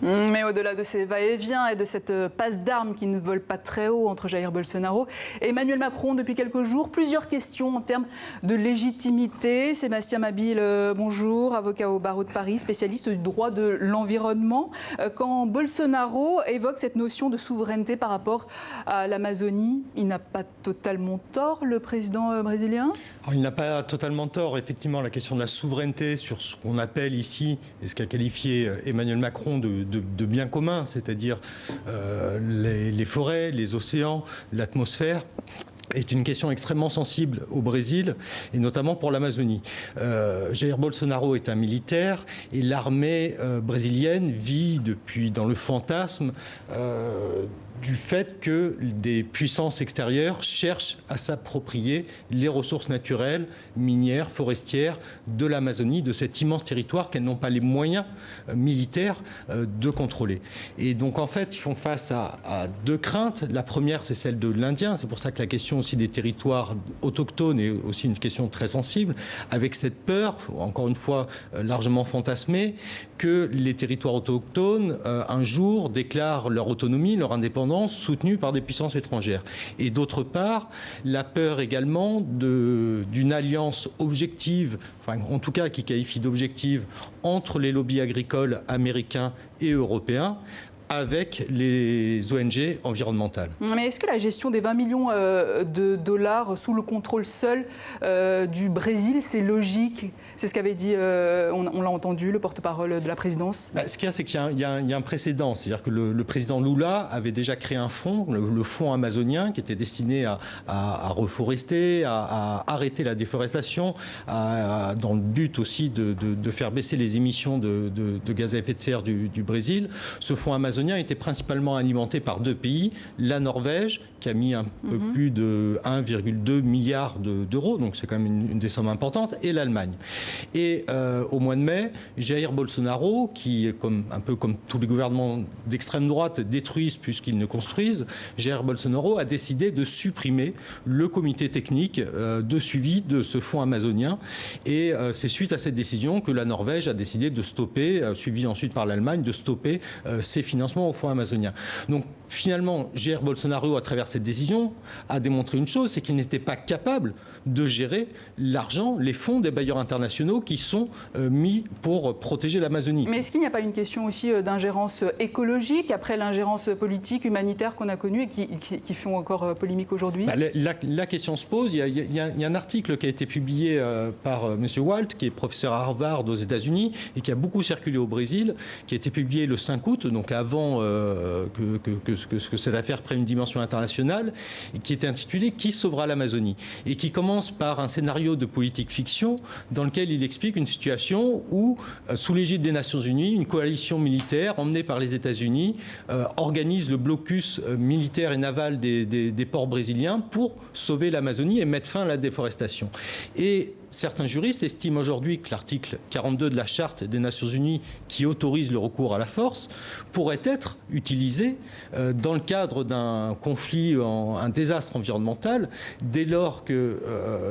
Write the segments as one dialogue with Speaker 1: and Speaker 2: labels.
Speaker 1: Mais au-delà de ces va-et-vient et de cette passe d'armes qui ne vole pas très haut entre Jair Bolsonaro et Emmanuel Macron depuis quelques jours, plusieurs questions en termes de légitimité. Sébastien Mabille, bonjour, avocat au barreau de Paris, spécialiste du droit de l'environnement. Quand Bolsonaro évoque cette notion de souveraineté par rapport à l'Amazonie, il n'a pas totalement tort, le président brésilien?
Speaker 2: Alors, il n'a pas totalement tort. Effectivement, la question de la souveraineté sur ce qu'on appelle ici, et ce qu'a qualifié Emmanuel Macron de bien commun, c'est-à-dire les forêts, les océans, l'atmosphère, est une question extrêmement sensible au Brésil, et notamment pour l'Amazonie. Jair Bolsonaro est un militaire, et l'armée brésilienne vit depuis dans le fantasme du fait que des puissances extérieures cherchent à s'approprier les ressources naturelles, minières, forestières de l'Amazonie, de cet immense territoire qu'elles n'ont pas les moyens militaires de contrôler. Et donc en fait, ils font face à deux craintes. La première, c'est celle de l'Indien. C'est pour ça que la question aussi des territoires autochtones est aussi une question très sensible, avec cette peur, encore une fois largement fantasmée, que les territoires autochtones un jour déclarent leur autonomie, leur indépendance, soutenue par des puissances étrangères. Et d'autre part, la peur également d'une alliance objective, enfin en tout cas qui qualifie d'objective, entre les lobbies agricoles américains et européens, avec les ONG environnementales.
Speaker 1: Mais est-ce que la gestion des 20 millions de dollars sous le contrôle seul du Brésil, c'est logique? C'est ce qu'avait dit, on l'a entendu, le porte-parole de la présidence.
Speaker 2: Ce qu'il y a, c'est qu'il y a un précédent. C'est-à-dire que le président Lula avait déjà créé un fonds, le fonds amazonien, qui était destiné à reforester, à arrêter la déforestation, dans le but aussi de faire baisser les émissions de gaz à effet de serre du Brésil. Ce fonds amazonien était principalement alimenté par deux pays, la Norvège, qui a mis un peu plus de 1,2 milliard d'euros, donc c'est quand même une des sommes importantes, et l'Allemagne. Et au mois de mai, Jair Bolsonaro, qui, un peu comme tous les gouvernements d'extrême droite, détruisent puisqu'ils ne construisent, Jair Bolsonaro a décidé de supprimer le comité technique de suivi de ce fonds amazonien. Et c'est suite à cette décision que la Norvège a décidé de stopper, suivi ensuite par l'Allemagne, de stopper ses financements au fonds amazonien. Donc finalement, Jair Bolsonaro, à travers cette décision, a démontré une chose, c'est qu'il n'était pas capable de gérer l'argent, les fonds des bailleurs internationaux qui sont mis pour protéger l'Amazonie.
Speaker 1: Mais est-ce qu'il n'y a pas une question aussi d'ingérence écologique après l'ingérence politique, humanitaire qu'on a connue et qui font encore polémique aujourd'hui?
Speaker 2: La question se pose. Il y a un article qui a été publié par M. Walt, qui est professeur à Harvard aux États-Unis et qui a beaucoup circulé au Brésil, qui a été publié le 5 août, donc avant que cette affaire prenne une dimension internationale, et qui était intitulé « Qui sauvera l'Amazonie ?» et qui commence par un scénario de politique fiction dans lequel il explique une situation où, sous l'égide des Nations Unies, une coalition militaire emmenée par les États-Unis organise le blocus militaire et naval des ports brésiliens pour sauver l'Amazonie et mettre fin à la déforestation. Et certains juristes estiment aujourd'hui que l'article 42 de la Charte des Nations Unies, qui autorise le recours à la force, pourrait être utilisé dans le cadre d'un conflit, un désastre environnemental, dès lors que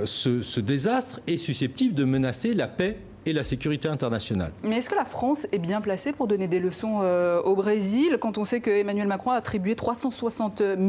Speaker 2: ce désastre est susceptible de menacer la paix et la sécurité internationale.
Speaker 1: Mais est-ce que la France est bien placée pour donner des leçons au Brésil quand on sait qu'Emmanuel Macron a attribué 360 000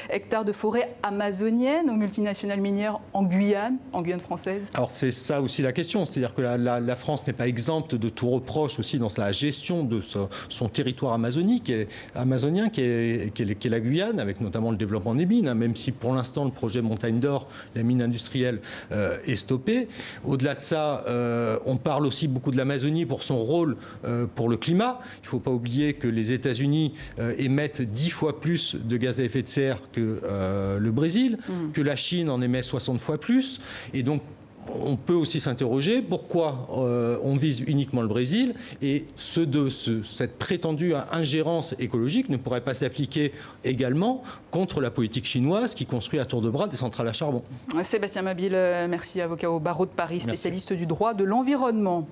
Speaker 1: hectares de forêt amazonienne aux multinationales minières en Guyane française? Alors
Speaker 2: c'est ça aussi la question, c'est-à-dire que la France n'est pas exempte de tout reproche aussi dans la gestion de son territoire amazonien qui est la Guyane, avec notamment le développement des mines, même si pour l'instant le projet Montagne d'Or, la mine industrielle, est stoppé. Au-delà de ça, on parle aussi beaucoup de l'Amazonie pour son rôle pour le climat. Il ne faut pas oublier que les États-Unis émettent 10 fois plus de gaz à effet de serre que le Brésil, que la Chine en émet 60 fois plus. Et donc, on peut aussi s'interroger pourquoi on vise uniquement le Brésil et cette prétendue ingérence écologique ne pourrait pas s'appliquer également contre la politique chinoise qui construit à tour de bras des centrales à charbon.
Speaker 1: Sébastien Mabille, merci, avocat au barreau de Paris, spécialiste du droit de l'environnement.